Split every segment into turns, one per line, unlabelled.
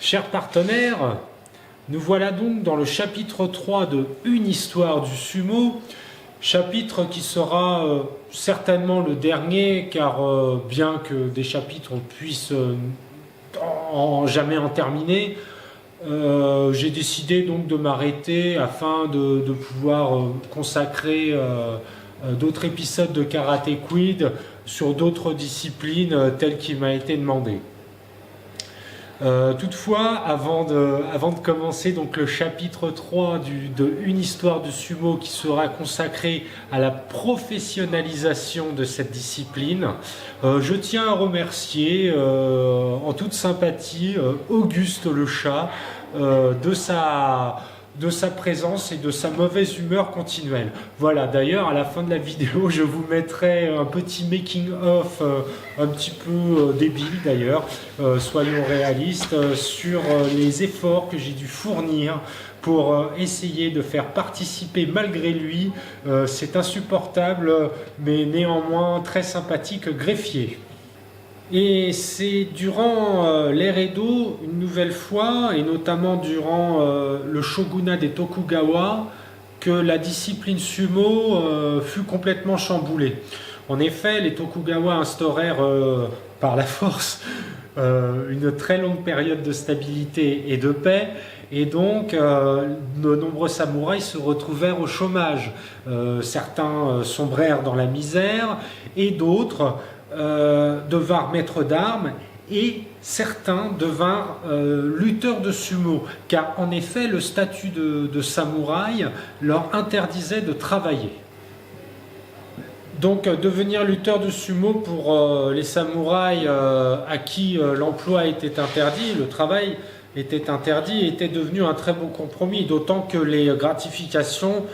Chers partenaires, nous voilà donc dans le chapitre 3 de Une histoire du sumo, chapitre qui sera certainement le dernier, car bien que des chapitres on puisse jamais en terminer, j'ai décidé donc de m'arrêter afin de pouvoir consacrer d'autres épisodes de Karate Kid sur d'autres disciplines telles qu'il m'a été demandé. Toutefois, avant de commencer donc le chapitre 3 de Une histoire du sumo qui sera consacré à la professionnalisation de cette discipline, je tiens à remercier en toute sympathie Auguste le chat de sa présence et de sa mauvaise humeur continuelle. Voilà, d'ailleurs, à la fin de la vidéo, je vous mettrai un petit making-of un petit peu débile d'ailleurs, soyons réalistes, sur les efforts que j'ai dû fournir pour essayer de faire participer malgré lui cet insupportable, mais néanmoins très sympathique greffier. Et c'est durant l'ère Edo, une nouvelle fois, et notamment durant le shogunat des Tokugawa, que la discipline sumo fut complètement chamboulée. En effet, les Tokugawa instaurèrent par la force une très longue période de stabilité et de paix, et donc de nombreux samouraïs se retrouvèrent au chômage. Certains sombrèrent dans la misère, et d'autres devinrent maîtres d'armes, et certains devinrent lutteurs de sumo, car en effet le statut de samouraï leur interdisait de travailler. Donc devenir lutteur de sumo pour les samouraïs à qui l'emploi était interdit, le travail était interdit, était devenu un très bon compromis, d'autant que les gratifications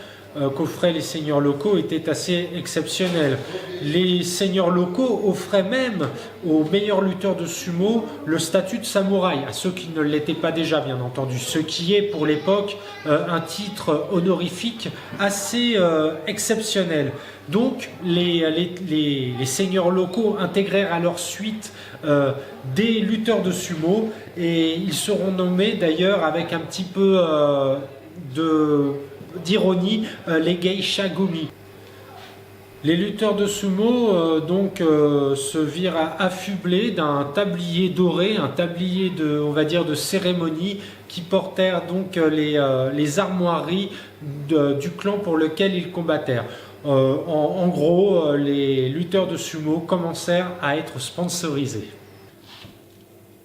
qu'offraient les seigneurs locaux étaient assez exceptionnelles. Les seigneurs locaux offraient même aux meilleurs lutteurs de sumo le statut de samouraï, à ceux qui ne l'étaient pas déjà bien entendu, ce qui est pour l'époque un titre honorifique assez exceptionnel. Donc les seigneurs locaux intégrèrent à leur suite des lutteurs de sumo, et ils seront nommés d'ailleurs avec un petit peu d'ironie, les geisha-gumi. Les lutteurs de sumo se virent affublés d'un tablier doré, un tablier de cérémonie, qui portèrent donc les armoiries du clan pour lequel ils combattèrent. En gros, les lutteurs de sumo commencèrent à être sponsorisés.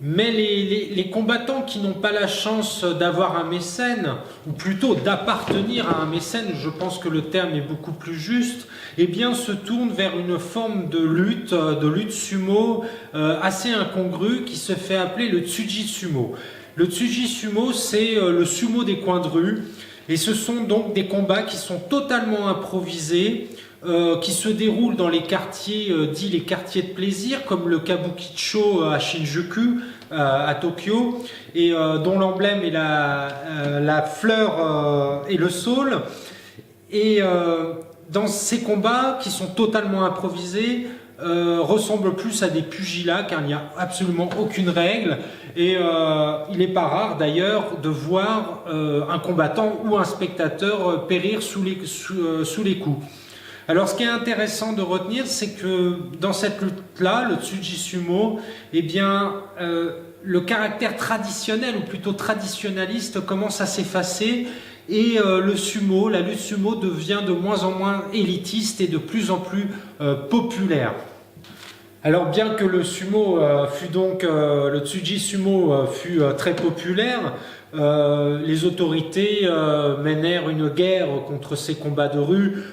Mais les combattants qui n'ont pas la chance d'avoir un mécène, ou plutôt d'appartenir à un mécène, je pense que le terme est beaucoup plus juste, eh bien se tournent vers une forme de lutte sumo assez incongrue qui se fait appeler le tsuji sumo. Le tsuji sumo, c'est le sumo des coins de rue, et ce sont donc des combats qui sont totalement improvisés, qui se déroulent dans les quartiers dits les quartiers de plaisir, comme le Kabukicho à Shinjuku, à Tokyo, et dont l'emblème est la fleur et le saule. Et dans ces combats qui sont totalement improvisés, ressemblent plus à des pugilats, car il n'y a absolument aucune règle, et il n'est pas rare d'ailleurs de voir un combattant ou un spectateur périr sous les coups. Alors ce qui est intéressant de retenir, c'est que dans cette lutte-là, le Tsuji Sumo, eh bien, le caractère traditionnel, ou plutôt traditionnaliste, commence à s'effacer, et le sumo, la lutte sumo devient de moins en moins élitiste et de plus en plus populaire. Alors bien que le sumo le Tsuji Sumo fut très populaire, les autorités menèrent une guerre contre ces combats de rue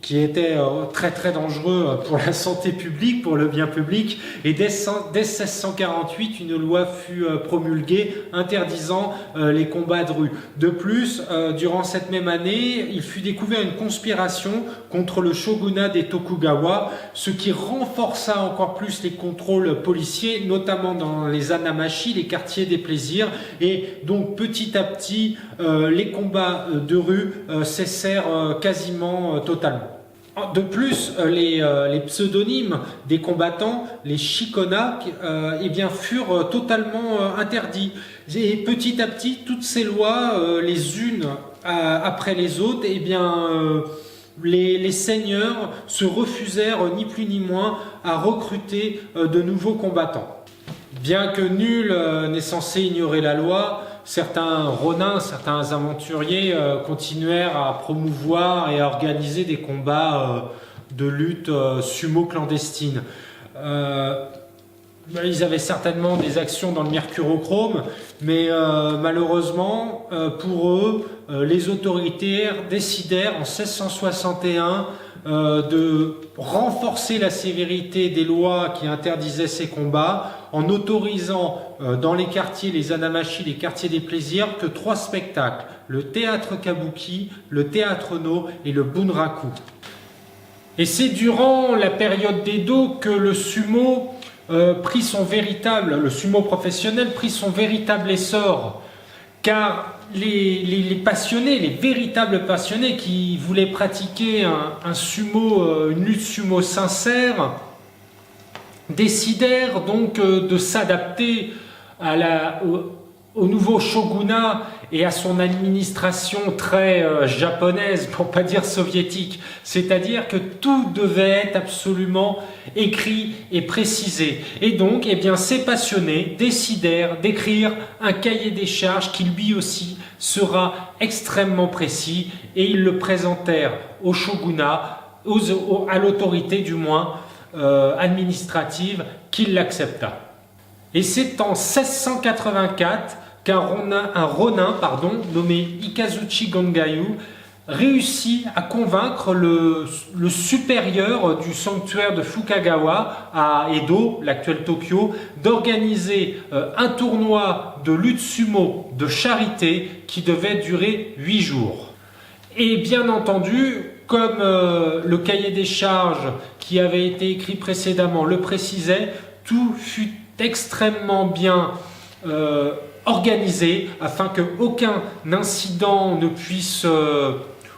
qui étaient très très dangereux pour la santé publique, pour le bien public, et dès 1648 une loi fut promulguée interdisant les combats de rue. De plus, durant cette même année, il fut découvert une conspiration contre le shogunat des Tokugawa, ce qui renforça encore plus les contrôles policiers, notamment dans les Hanamachi, les quartiers des plaisirs, et donc petit à petit les combats de rue cessèrent quasiment totalement. De plus, les pseudonymes des combattants, les shikona, eh bien, furent totalement interdits. Et petit à petit, toutes ces lois, les unes après les autres, eh bien, les seigneurs se refusèrent ni plus ni moins à recruter de nouveaux combattants. Bien que nul n'est censé ignorer la loi, certains ronins, certains aventuriers continuèrent à promouvoir et à organiser des combats de lutte sumo clandestine. Ils avaient certainement des actions dans le mercurochrome, mais malheureusement pour eux, les autoritaires décidèrent en 1661 de renforcer la sévérité des lois qui interdisaient ces combats en autorisant dans les quartiers, les hanamashi, les quartiers des plaisirs, que 3 spectacles, le théâtre kabuki, le théâtre no et le bunraku. Et c'est durant la période d'Edo que le sumo le sumo professionnel prit son véritable essor, car les passionnés, les véritables passionnés qui voulaient pratiquer un sumo, une lutte sumo sincère, décidèrent donc de s'adapter au nouveau shogunat et à son administration très japonaise, pour pas dire soviétique. C'est-à-dire que tout devait être absolument écrit et précisé. Et donc, eh bien, ces passionnés décidèrent d'écrire un cahier des charges qui lui aussi sera extrêmement précis, et ils le présentèrent au shogunat, à l'autorité du moins administrative, qui l'accepta. Et c'est en 1684 qu'un ronin nommé Ikazuchi Gongayu réussit à convaincre le supérieur du sanctuaire de Fukagawa à Edo, l'actuel Tokyo, d'organiser un tournoi de lutte sumo de charité qui devait durer 8 jours. Et bien entendu, comme le cahier des charges qui avait été écrit précédemment le précisait, tout fut extrêmement bien organisé afin qu'aucun incident ne puisse,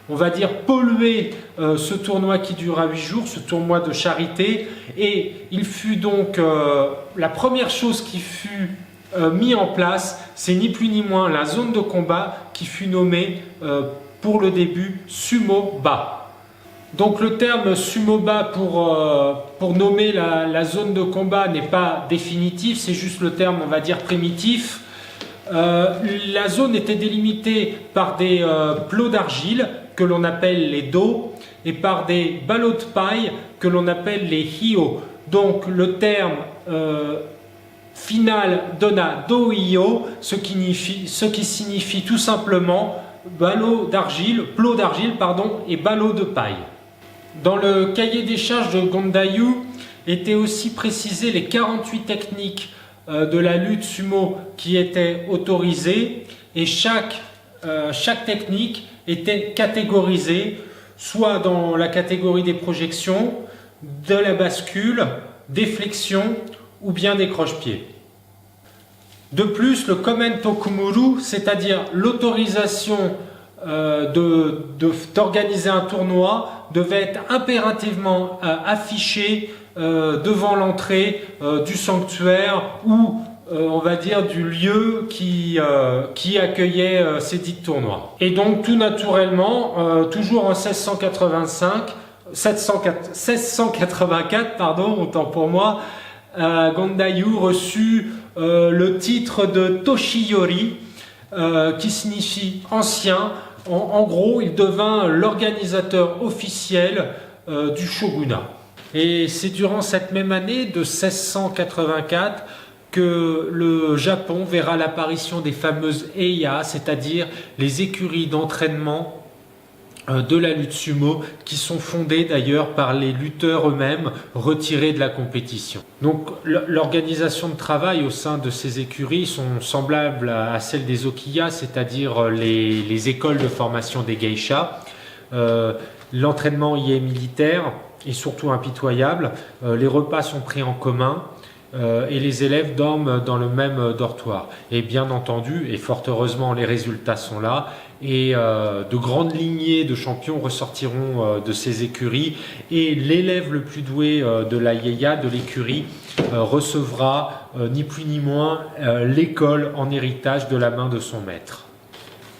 on va dire, polluer ce tournoi qui dura 8 jours, ce tournoi de charité. Et il fut donc la première chose qui fut mise en place, c'est ni plus ni moins la zone de combat qui fut nommée pour le début Sumo-ba. Donc le terme Sumo-ba pour nommer la zone de combat n'est pas définitif, c'est juste le terme, on va dire, primitif. La zone était délimitée par des plots d'argile que l'on appelle les do et par des ballots de paille que l'on appelle les hio. Donc le terme final donna do-hio, ce qui signifie tout simplement plot d'argile et ballot de paille. Dans le cahier des charges de Gondayu étaient aussi précisées les 48 techniques de la lutte sumo qui étaient autorisées, et chaque technique était catégorisée soit dans la catégorie des projections, de la bascule, des flexions ou bien des croche-pieds. De plus, le Komen Tokumuru, c'est-à-dire l'autorisation d'organiser un tournoi, devait être impérativement affiché devant l'entrée du sanctuaire ou on va dire du lieu qui accueillait ces dits tournois. Et donc tout naturellement, toujours en 1684, autant pour moi, Gondayu reçut le titre de Toshiyori, qui signifie ancien. En gros, il devint l'organisateur officiel du shogunat. Et c'est durant cette même année de 1684 que le Japon verra l'apparition des fameuses Eiya, c'est-à-dire les écuries d'entraînement de la lutte sumo, qui sont fondées d'ailleurs par les lutteurs eux-mêmes retirés de la compétition. Donc l'organisation de travail au sein de ces écuries sont semblables à celles des Okiya, c'est-à-dire les écoles de formation des geishas. L'entraînement y est militaire et surtout impitoyable. Les repas sont pris en commun. et les élèves dorment dans le même dortoir. Et bien entendu, et fort heureusement, les résultats sont là, et de grandes lignées de champions ressortiront de ces écuries, et l'élève le plus doué de la Yéya, de l'écurie, recevra ni plus ni moins l'école en héritage de la main de son maître.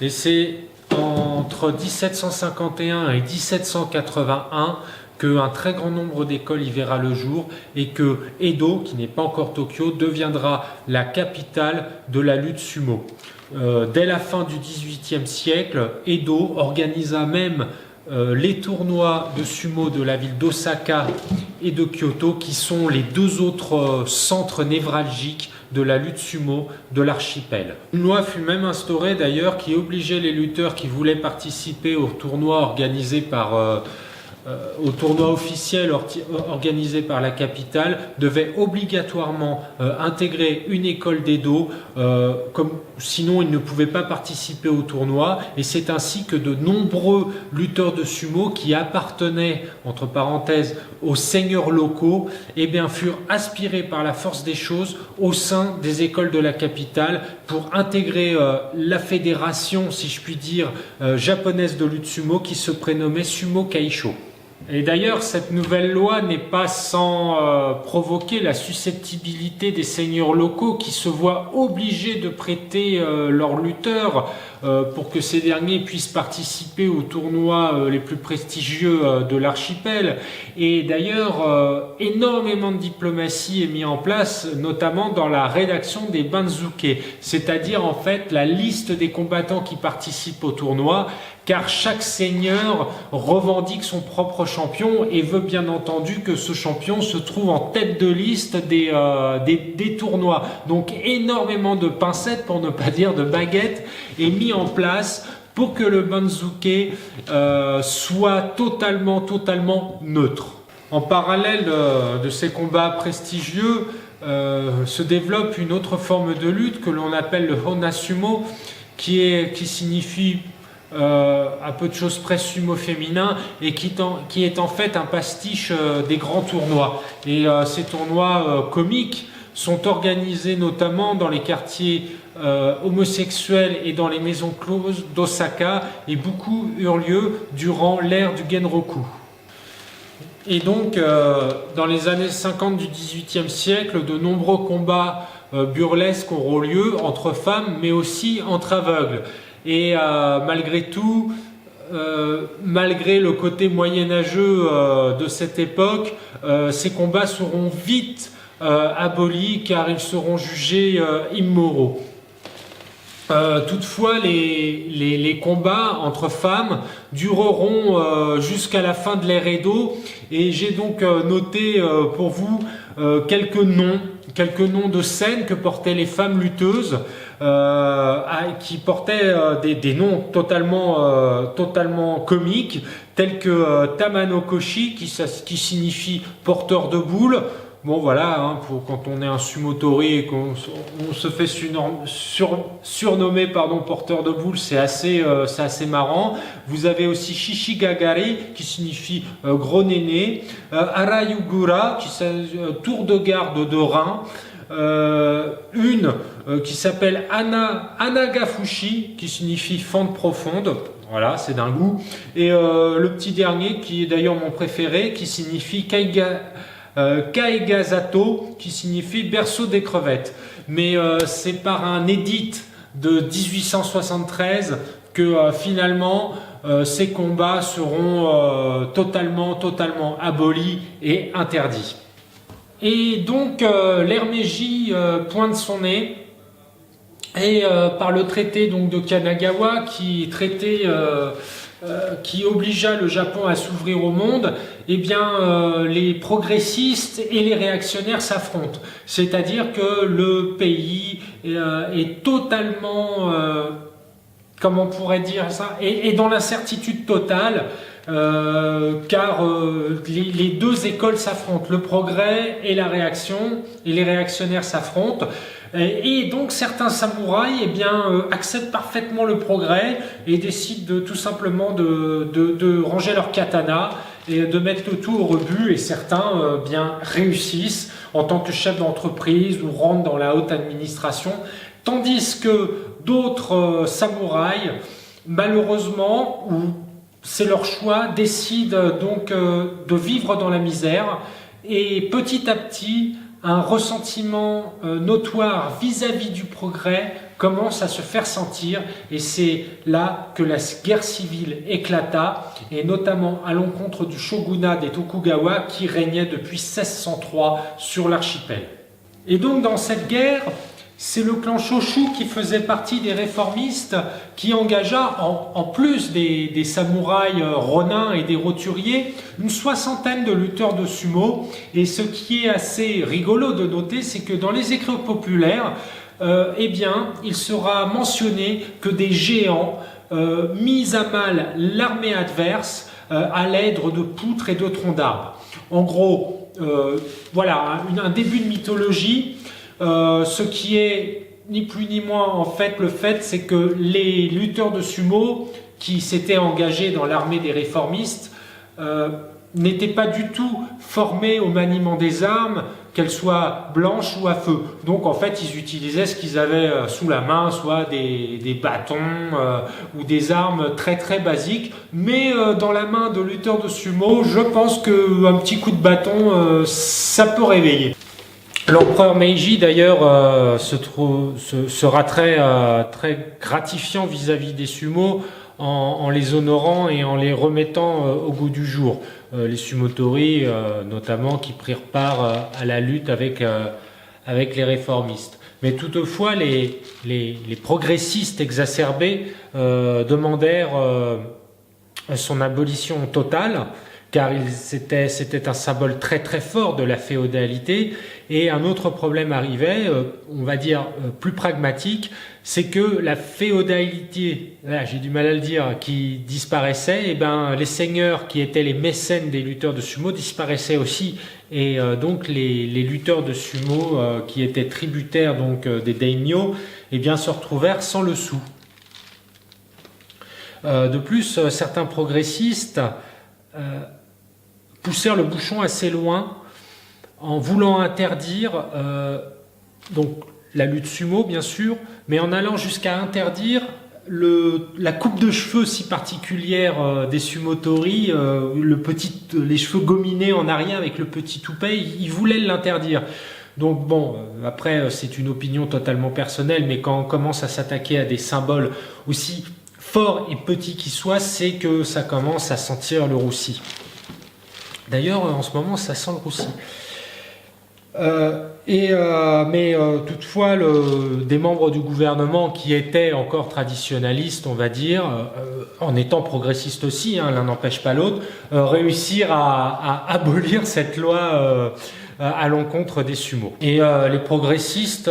Et c'est entre 1751 et 1781 qu'un très grand nombre d'écoles y verra le jour et que Edo, qui n'est pas encore Tokyo, deviendra la capitale de la lutte sumo. Dès la fin du XVIIIe siècle, Edo organisa même les tournois de sumo de la ville d'Osaka et de Kyoto, qui sont les deux autres centres névralgiques de la lutte sumo de l'archipel. Une loi fut même instaurée d'ailleurs qui obligeait les lutteurs qui voulaient participer aux tournois organisés au tournoi officiel organisé par la capitale, devaient obligatoirement intégrer une école d'Edo, sinon ils ne pouvaient pas participer au tournoi. Et c'est ainsi que de nombreux lutteurs de sumo qui appartenaient, entre parenthèses, aux seigneurs locaux, eh bien, furent aspirés par la force des choses au sein des écoles de la capitale pour intégrer la fédération, si je puis dire, japonaise de lutte sumo qui se prénommait Sumo Kaisho. Et d'ailleurs, cette nouvelle loi n'est pas sans provoquer la susceptibilité des seigneurs locaux qui se voient obligés de prêter leurs lutteurs pour que ces derniers puissent participer aux tournois les plus prestigieux de l'archipel. Et d'ailleurs, énormément de diplomatie est mise en place, notamment dans la rédaction des banzuke, c'est-à-dire en fait la liste des combattants qui participent au tournoi, car chaque seigneur revendique son propre champion et veut bien entendu que ce champion se trouve en tête de liste des tournois. Donc énormément de pincettes, pour ne pas dire de baguettes, est mis en place pour que le banzuke soit totalement neutre. En parallèle de ces combats prestigieux, se développe une autre forme de lutte que l'on appelle le Honasumo, qui signifie à peu de choses près sumo féminin et qui est en fait un pastiche des grands tournois. Et ces tournois comiques sont organisés notamment dans les quartiers homosexuels et dans les maisons closes d'Osaka, et beaucoup eurent lieu durant l'ère du Genroku. Et donc dans les années 50 du XVIIIe siècle, de nombreux combats burlesques auront lieu entre femmes mais aussi entre aveugles. Et malgré tout, malgré le côté moyenâgeux de cette époque, ces combats seront vite abolis car ils seront jugés immoraux. Toutefois, les combats entre femmes dureront jusqu'à la fin de l'ère Edo, et j'ai donc noté pour vous quelques noms de scènes que portaient les femmes lutteuses, qui portaient des noms totalement comiques, tels que Tamano Koshi, qui signifie porteur de boules. Bon voilà, hein, quand on est un sumotori et qu'on se fait surnommer porteur de boules, c'est assez marrant. Vous avez aussi Shishigagari, qui signifie gros néné, Arayugura, qui tour de garde de rein, qui s'appelle Anagafushi, qui signifie fente profonde. Voilà, c'est d'un goût. Et le petit dernier, qui est d'ailleurs mon préféré, qui signifie Kaigazato, qui signifie berceau des crevettes. Mais c'est par un édit de 1873 que finalement ces combats seront totalement abolis et interdits. Et donc l'ère Meiji pointe son nez, et par le traité donc, de Kanagawa, qui obligea le Japon à s'ouvrir au monde, eh bien, les progressistes et les réactionnaires s'affrontent. C'est-à-dire que le pays est totalement, comment on pourrait dire ça, est dans l'incertitude totale, car les deux écoles s'affrontent, le progrès et la réaction, et les réactionnaires s'affrontent. Et donc certains samouraïs acceptent parfaitement le progrès et décident tout simplement de ranger leur katana et de mettre le tout au rebut, et certains bien réussissent en tant que chef d'entreprise ou rentrent dans la haute administration, tandis que d'autres samouraïs, malheureusement, ou c'est leur choix, décident donc de vivre dans la misère, et petit à petit, un ressentiment notoire vis-à-vis du progrès commence à se faire sentir, et c'est là que la guerre civile éclata, et notamment à l'encontre du shogunat des Tokugawa qui régnait depuis 1603 sur l'archipel. Et donc dans cette guerre, c'est le clan Choshu qui faisait partie des réformistes qui engagea, en plus des samouraïs ronins et des roturiers, une soixantaine de lutteurs de sumo. Et ce qui est assez rigolo de noter, c'est que dans les écrits populaires, eh bien, il sera mentionné que des géants mis à mal l'armée adverse à l'aide de poutres et de troncs d'arbres. En gros, voilà un début de mythologie. Ce qui est ni plus ni moins en fait le fait, c'est que les lutteurs de sumo qui s'étaient engagés dans l'armée des réformistes n'étaient pas du tout formés au maniement des armes, qu'elles soient blanches ou à feu. Donc en fait ils utilisaient ce qu'ils avaient sous la main, soit des bâtons ou des armes très très basiques, mais dans la main de lutteurs de sumo, je pense qu'un petit coup de bâton ça peut réveiller. L'empereur Meiji d'ailleurs sera très gratifiant vis-à-vis des sumo en les honorant et en les remettant au goût du jour. Les sumotori notamment qui prirent part à la lutte avec les réformistes. Mais toutefois les progressistes exacerbés demandèrent son abolition totale, car c'était un symbole très très fort de la féodalité. Et un autre problème arrivait, on va dire plus pragmatique, c'est que la féodalité, là j'ai du mal à le dire, qui disparaissait, et ben les seigneurs qui étaient les mécènes des lutteurs de sumo disparaissaient aussi, et donc les lutteurs de sumo qui étaient tributaires donc des daimyo, et bien se retrouvèrent sans le sou. De plus, certains progressistes poussèrent le bouchon assez loin en voulant interdire donc la lutte sumo bien sûr, mais en allant jusqu'à interdire la coupe de cheveux si particulière des sumotori, les cheveux gominés en arrière avec le petit toupet, ils voulaient l'interdire. Donc bon, après c'est une opinion totalement personnelle, mais quand on commence à s'attaquer à des symboles aussi forts et petits qu'ils soient, c'est que ça commence à sentir le roussi. D'ailleurs, en ce moment, ça sent le roussi. Mais toutefois, des membres du gouvernement qui étaient encore traditionnalistes, on va dire, en étant progressistes aussi, l'un n'empêche pas l'autre, réussirent à abolir cette loi à l'encontre des sumos. Et les progressistes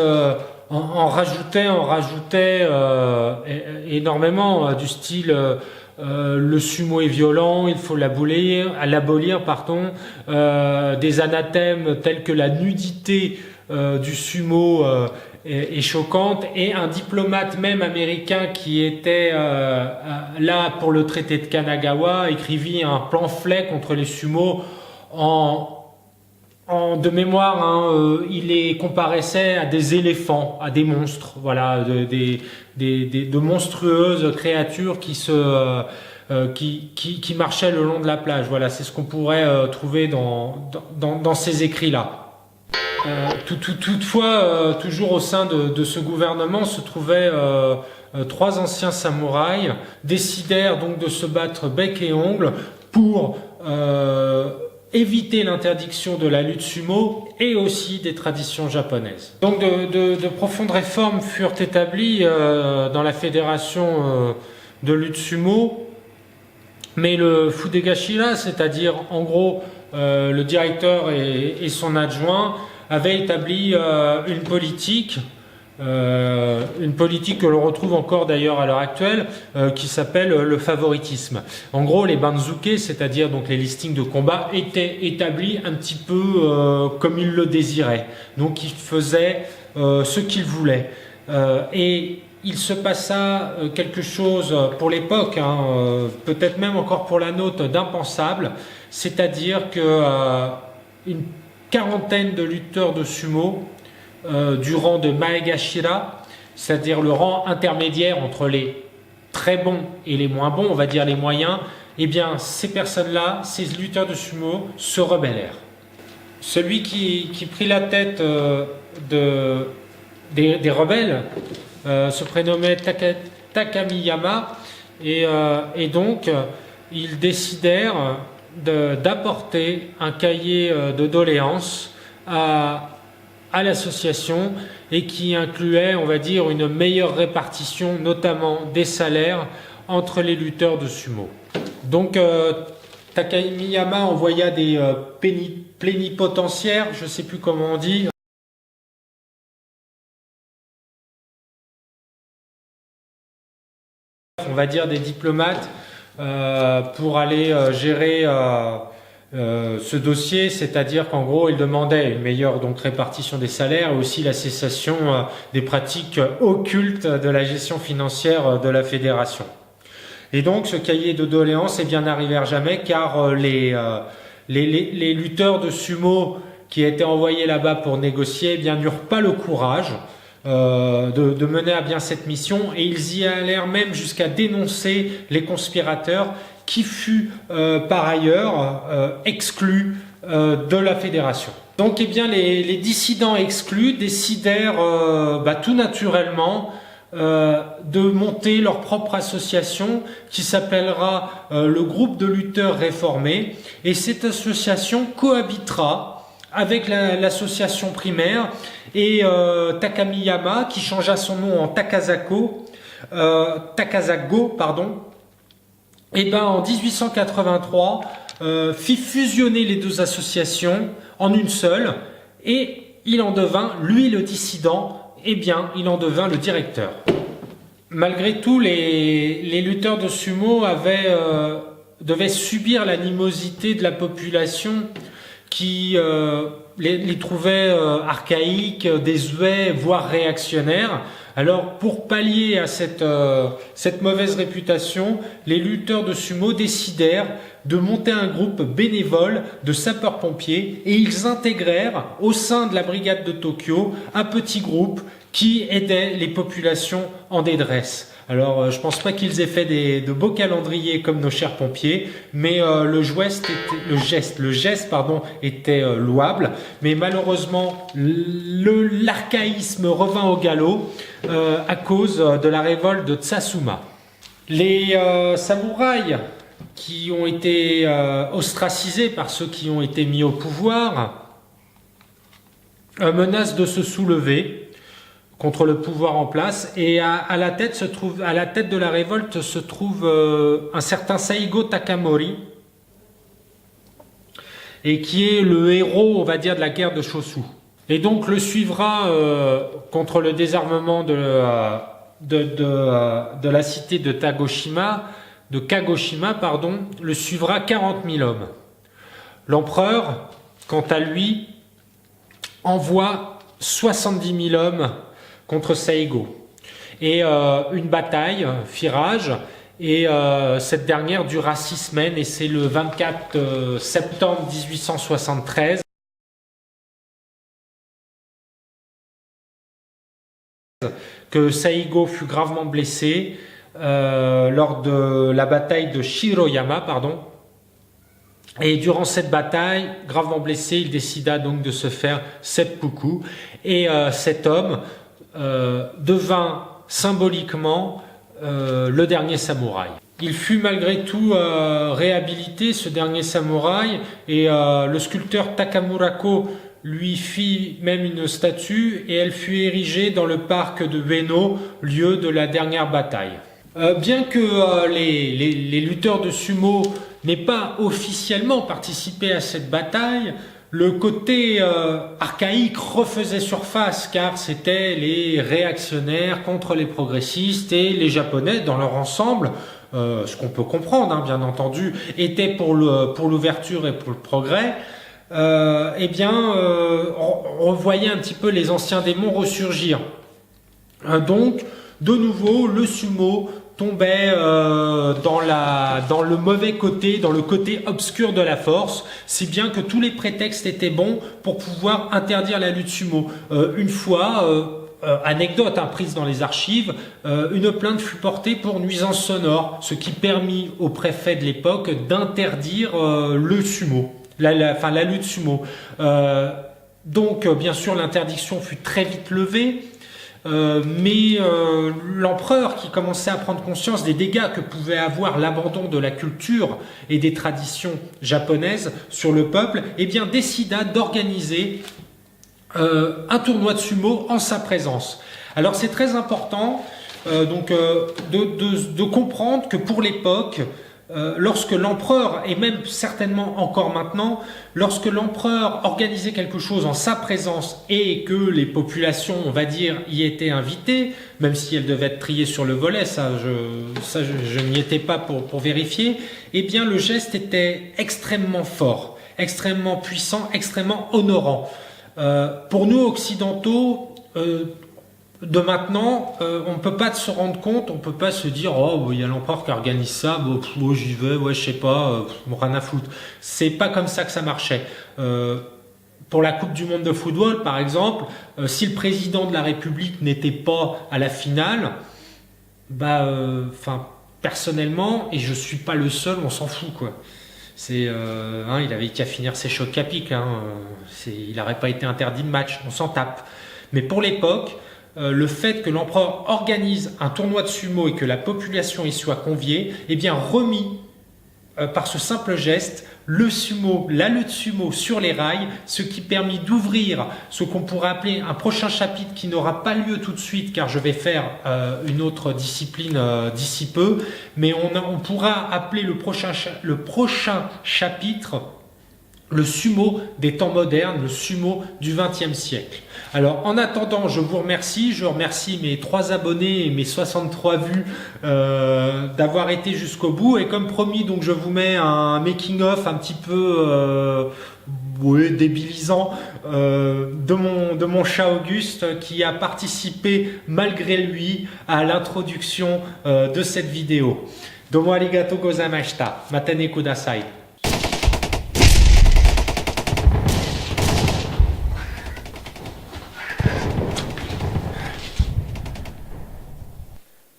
en rajoutaient énormément, du style le sumo est violent, il faut l'abolir, des anathèmes tels que la nudité du sumo est choquante, et un diplomate même américain qui était là pour le traité de Kanagawa écrivit un pamphlet contre les sumos de mémoire, il les comparaissait à des éléphants, à des monstres, voilà, de monstrueuses créatures qui marchaient le long de la plage. Voilà, c'est ce qu'on pourrait trouver dans ces écrits-là. Toutefois, toujours au sein de ce gouvernement se trouvaient trois anciens samouraïs, décidèrent donc de se battre bec et ongle pour éviter l'interdiction de la lutte sumo et aussi des traditions japonaises. Donc de profondes réformes furent établies dans la fédération de lutte sumo, mais le Fudegashira, c'est-à-dire en gros le directeur et son adjoint, avaient établi une politique que l'on retrouve encore d'ailleurs à l'heure actuelle, qui s'appelle le favoritisme. En gros, les banzuke, c'est-à-dire donc les listings de combat, étaient établis un petit peu comme ils le désiraient. Donc ils faisaient ce qu'ils voulaient. Et il se passa quelque chose pour l'époque, peut-être même encore pour la nôtre, d'impensable, c'est-à-dire que une quarantaine de lutteurs de sumo du rang de Maegashira, c'est-à-dire le rang intermédiaire entre les très bons et les moins bons, on va dire les moyens, eh bien ces personnes-là, ces lutteurs de sumo, se rebellèrent. Celui qui prit la tête des rebelles se prénommait Takamiyama et donc ils décidèrent d'apporter un cahier de doléances à l'association et qui incluait, on va dire, une meilleure répartition, notamment des salaires entre les lutteurs de sumo. Donc Takamiyama envoya des plénipotentiaires, je ne sais plus comment on dit, on va dire des diplomates, pour aller gérer ce dossier, c'est-à-dire qu'en gros il demandait une meilleure donc répartition des salaires et aussi la cessation des pratiques occultes de la gestion financière de la fédération. Et donc ce cahier de doléances n'arrivèrent jamais car les lutteurs de sumo qui étaient envoyés là-bas pour négocier n'eurent pas le courage de mener à bien cette mission et ils y allèrent même jusqu'à dénoncer les conspirateurs qui fut par ailleurs exclu de la fédération. Donc les dissidents exclus décidèrent tout naturellement de monter leur propre association qui s'appellera le groupe de lutteurs réformés et cette association cohabitera avec l'association primaire et Takamiyama qui changea son nom en Takasago en 1883 fit fusionner les deux associations en une seule et il en devint, lui le dissident, il en devint le directeur. Malgré tout, les lutteurs de sumo devaient subir l'animosité de la population qui les trouvait archaïques, désuets, voire réactionnaires. Alors, pour pallier à cette mauvaise réputation, les lutteurs de sumo décidèrent de monter un groupe bénévole de sapeurs-pompiers et ils intégrèrent au sein de la brigade de Tokyo un petit groupe qui aidait les populations en détresse. Alors, je pense pas qu'ils aient fait de beaux calendriers comme nos chers pompiers, mais le geste était louable. Mais malheureusement, l'archaïsme revint au galop à cause de la révolte de Tsatsuma. Les samouraïs qui ont été ostracisés par ceux qui ont été mis au pouvoir menacent de se soulever contre le pouvoir en place et à la tête de la révolte se trouve un certain Saigo Takamori et qui est le héros, on va dire, de la guerre de Choshu. Et donc le suivra contre le désarmement de la cité de Kagoshima, le suivra 40 000 hommes. L'empereur, quant à lui, envoie 70 000 hommes contre Saigo. Et une bataille fit rage, et cette dernière dura 6 semaines, et c'est le 24 septembre 1873 que Saigo fut gravement blessé lors de la bataille de Shiroyama, Et durant cette bataille, gravement blessé, il décida donc de se faire seppuku. Et cet homme devint symboliquement le dernier samouraï. Il fut malgré tout réhabilité, ce dernier samouraï, et le sculpteur Takamurako lui fit même une statue et elle fut érigée dans le parc de Ueno, lieu de la dernière bataille. Bien que les lutteurs de sumo n'aient pas officiellement participé à cette bataille, le côté archaïque refaisait surface car c'était les réactionnaires contre les progressistes et les Japonais dans leur ensemble, ce qu'on peut comprendre bien entendu, étaient pour l'ouverture et pour le progrès. On revoyait un petit peu les anciens démons ressurgir. Donc de nouveau, le sumo tombait dans le mauvais côté, dans le côté obscur de la force, si bien que tous les prétextes étaient bons pour pouvoir interdire la lutte sumo. Une fois, anecdote prise dans les archives, une plainte fut portée pour nuisance sonore, ce qui permit au préfet de l'époque d'interdire le sumo, la lutte sumo. Donc, bien sûr, l'interdiction fut très vite levée. Mais l'empereur, qui commençait à prendre conscience des dégâts que pouvait avoir l'abandon de la culture et des traditions japonaises sur le peuple, eh bien, décida d'organiser un tournoi de sumo en sa présence. Alors c'est très important de comprendre que pour l'époque, lorsque l'empereur, et même certainement encore maintenant, lorsque l'empereur organisait quelque chose en sa présence et que les populations, on va dire, y étaient invitées, même si elles devaient être triées sur le volet, je n'y étais pas pour vérifier, eh bien le geste était extrêmement fort, extrêmement puissant, extrêmement honorant. Pour nous occidentaux, de maintenant, on ne peut pas se rendre compte, on ne peut pas se dire oh il y a l'empereur qui organise ça, bon, j'y vais, ouais je sais pas, rien à foutre. C'est pas comme ça que ça marchait. Pour la Coupe du Monde de football, par exemple, si le président de la République n'était pas à la finale, personnellement, et je suis pas le seul, on s'en fout quoi. Il avait qu'à finir ses chocs à pic, il n'aurait pas été interdit de match, on s'en tape. Mais pour l'époque, le fait que l'empereur organise un tournoi de sumo et que la population y soit conviée, eh bien remis par ce simple geste le sumo, la lutte sumo sur les rails, ce qui permit d'ouvrir ce qu'on pourrait appeler un prochain chapitre qui n'aura pas lieu tout de suite car je vais faire une autre discipline d'ici peu, mais on pourra appeler le prochain chapitre le sumo des temps modernes, le sumo du XXe siècle. Alors en attendant, je vous remercie, je remercie mes 3 abonnés et mes 63 vues d'avoir été jusqu'au bout, et comme promis, donc je vous mets un making of un petit peu débilisant de mon chat Auguste qui a participé malgré lui à l'introduction de cette vidéo. Domo arigatou gozaimashita. Matane kudasai.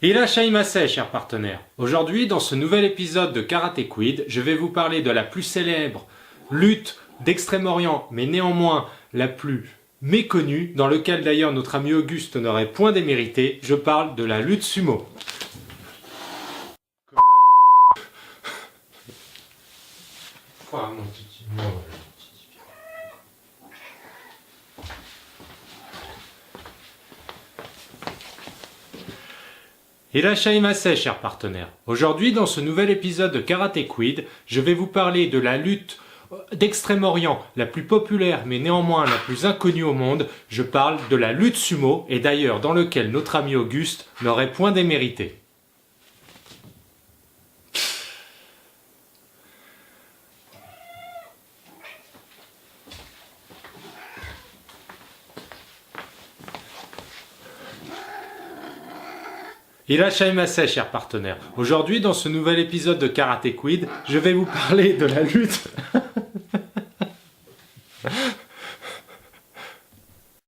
Irashaimase, chers partenaires. Aujourd'hui, dans ce nouvel épisode de Karate Quid, je vais vous parler de la plus célèbre lutte d'Extrême-Orient, mais néanmoins la plus méconnue, dans lequel d'ailleurs notre ami Auguste n'aurait point démérité. Je parle de la lutte sumo. Irashaimase, chers partenaires. Aujourd'hui, dans ce nouvel épisode de Karate Quid, je vais vous parler de la lutte d'Extrême-Orient, la plus populaire mais néanmoins la plus inconnue au monde. Je parle de la lutte sumo, et d'ailleurs dans lequel notre ami Auguste n'aurait point démérité. Irashaimase, chers partenaires. Aujourd'hui, dans ce nouvel épisode de Karate Quid, je vais vous parler de la lutte...